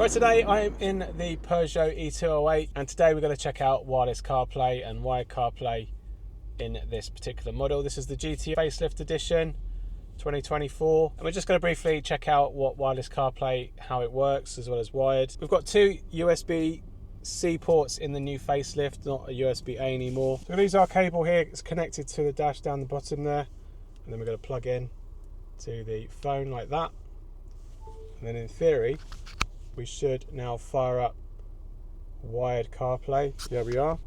Right, today I am in the Peugeot e-208 and today we're going to check out wireless CarPlay and wired CarPlay in this particular model. This is the GT Facelift Edition 2024 and we're just going to briefly check out what wireless CarPlay, how it works, as well as wired. We've got two USB-C ports in the new facelift, not a USB-A anymore. So we're going to use our cable here. It's connected to the dash down the bottom there, and then we're going to plug in to the phone like that, and then in theory we should now fire up wired CarPlay. There we are.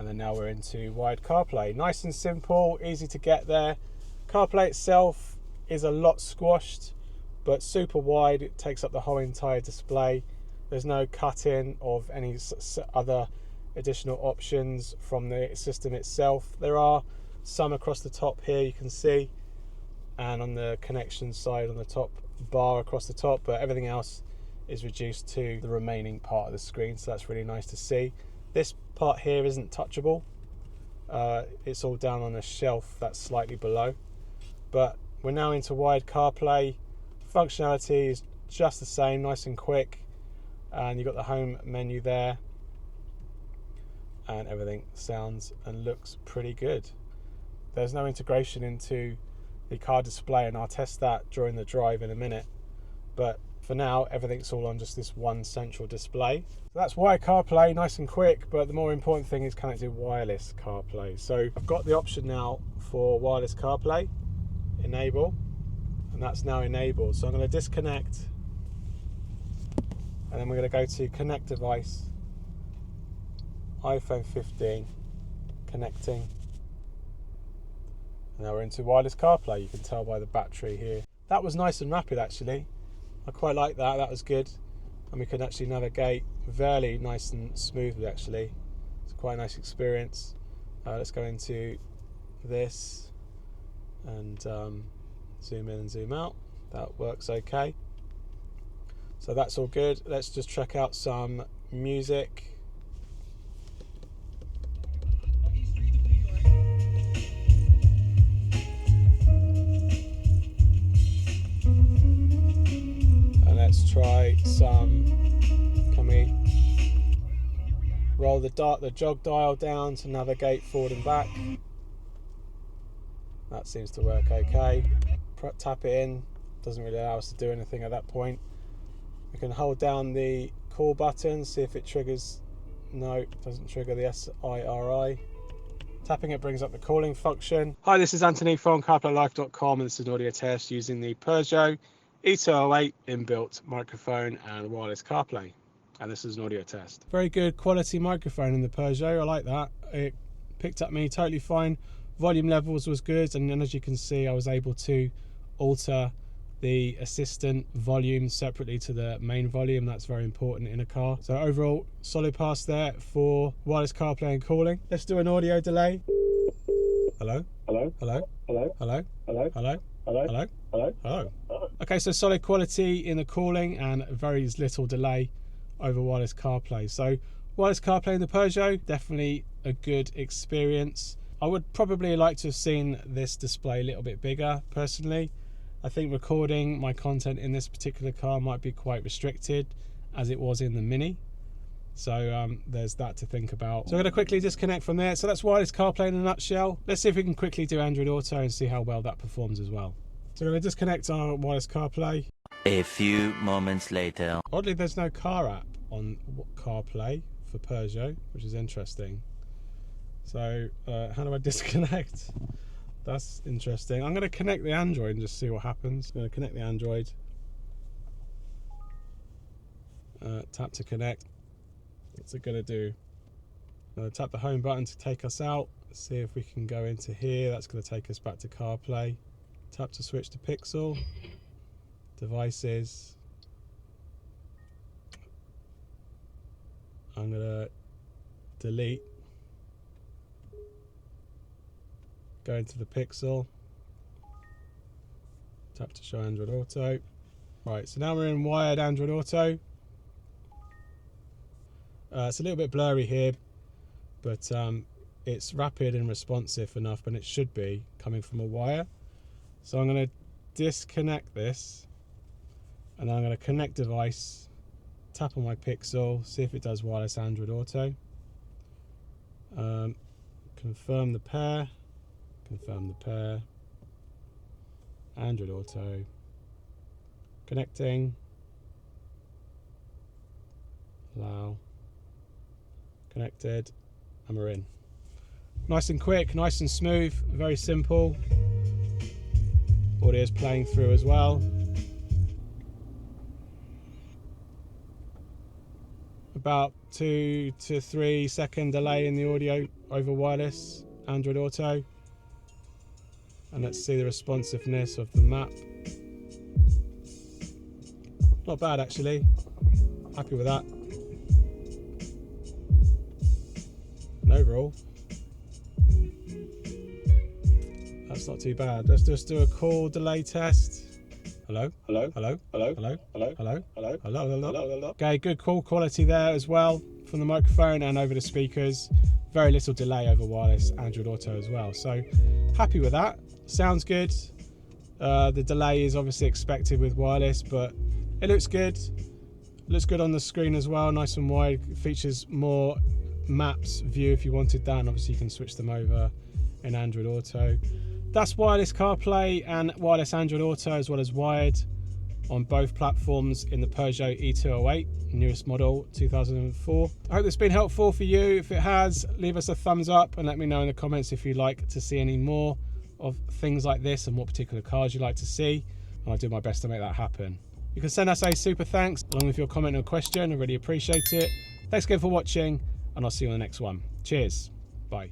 And then now we're into wired CarPlay. Nice and simple, easy to get there. CarPlay itself is a lot squashed, but super wide. It takes up the whole entire display. There's no cut-in of any other additional options from the system itself. There are some across the top here, you can see, and on the connection side on the top bar across the top, but everything else is reduced to the remaining part of the screen, so that's really nice to see. This part here isn't touchable. It's all down on a shelf that's slightly below, but we're now into wired CarPlay. Functionality is just the same, nice and quick, and you've got the home menu there, and everything sounds and looks pretty good. There's no integration into the car display, and I'll test that during the drive in a minute, but for now everything's all on just this one central display. So that's wired CarPlay, nice and quick, but the more important thing is, can it do wireless CarPlay? So I've got the option now for wireless CarPlay, enable, and that's now enabled. So I'm going to disconnect, and then we're going to go to connect device, iPhone 15, connecting. Now we're into wireless CarPlay. You can tell by the battery here. That was nice and rapid actually. I quite like that, that was good. And we can actually navigate very nice and smoothly actually. It's quite a nice experience. Let's go into this and zoom in and zoom out. That works okay. So that's all good. Let's just check out some music. Let's try some, can we roll the jog dial down to navigate forward and back? That seems to work okay. Tap it in, doesn't really allow us to do anything at that point. We can hold down the call button, see if it triggers. No, it doesn't trigger the SIRI. Tapping it brings up the calling function. Hi, this is Anthony from CarPlayLife.com, and this is an audio test using the Peugeot e-208 inbuilt microphone and wireless CarPlay, and this is an audio test. Very good quality microphone in the Peugeot, I like that. It picked up me totally fine. Volume levels was good, and then as you can see I was able to alter the assistant volume separately to the main volume. That's very important in a car. So overall solid pass there for wireless CarPlay and calling. Let's do an audio delay. Hello? Hello? Hello? Hello? Hello? Hello? Hello? Hello? Hello? Hello? Hello? Okay, so solid quality in the calling and very little delay over wireless CarPlay. So wireless CarPlay in the Peugeot, definitely a good experience. I would probably like to have seen this display a little bit bigger personally. I think recording my content in this particular car might be quite restricted as it was in the Mini. So there's that to think about. So I'm going to quickly disconnect from there. So that's wireless CarPlay in a nutshell. Let's see if we can quickly do Android Auto and see how well that performs as well. So I'm going to disconnect our wireless CarPlay. A few moments later. Oddly, there's no car app on CarPlay for Peugeot, which is interesting. So how do I disconnect? That's interesting. I'm going to connect the Android and just see what happens. I'm going to connect the Android. Tap to connect. What's it going to do? Tap the home button to take us out. Let's see if we can go into here. That's going to take us back to CarPlay. Tap to switch to Pixel. Devices. I'm going to delete. Go into the Pixel. Tap to show Android Auto. Right, so now we're in wired Android Auto. It's a little bit blurry here, but it's rapid and responsive enough, and it should be coming from a wire. So I'm going to disconnect this, and then I'm going to connect device, tap on my Pixel, see if it does wireless Android Auto. Confirm the pair, Android Auto, connecting, allow, connected, and we're in. Nice and quick, nice and smooth, very simple. Audio's playing through as well. About 2 to 3 second delay in the audio over wireless Android Auto. And let's see the responsiveness of the map. Not bad actually, happy with that. And overall, that's not too bad. Let's just do a call delay test. Hello? Hello? Hello? Hello? Hello? Hello? Hello? Hello? Hello? Hello? Hello? Okay, good call quality there as well from the microphone and over the speakers. Very little delay over wireless Android Auto as well. So happy with that. Sounds good. The delay is obviously expected with wireless, but it looks good. Looks good on the screen as well, nice and wide. It features more maps view if you wanted that, and obviously you can switch them over in Android Auto. That's wireless CarPlay and wireless Android Auto, as well as wired on both platforms in the Peugeot e-208, newest model 2004. I hope it's been helpful for you. If it has, leave us a thumbs up and let me know in the comments if you'd like to see any more of things like this and what particular cars you'd like to see, and I'll do my best to make that happen. You can send us a super thanks along with your comment or question. I really appreciate it. Thanks again for watching, and I'll see you on the next one. Cheers. Bye.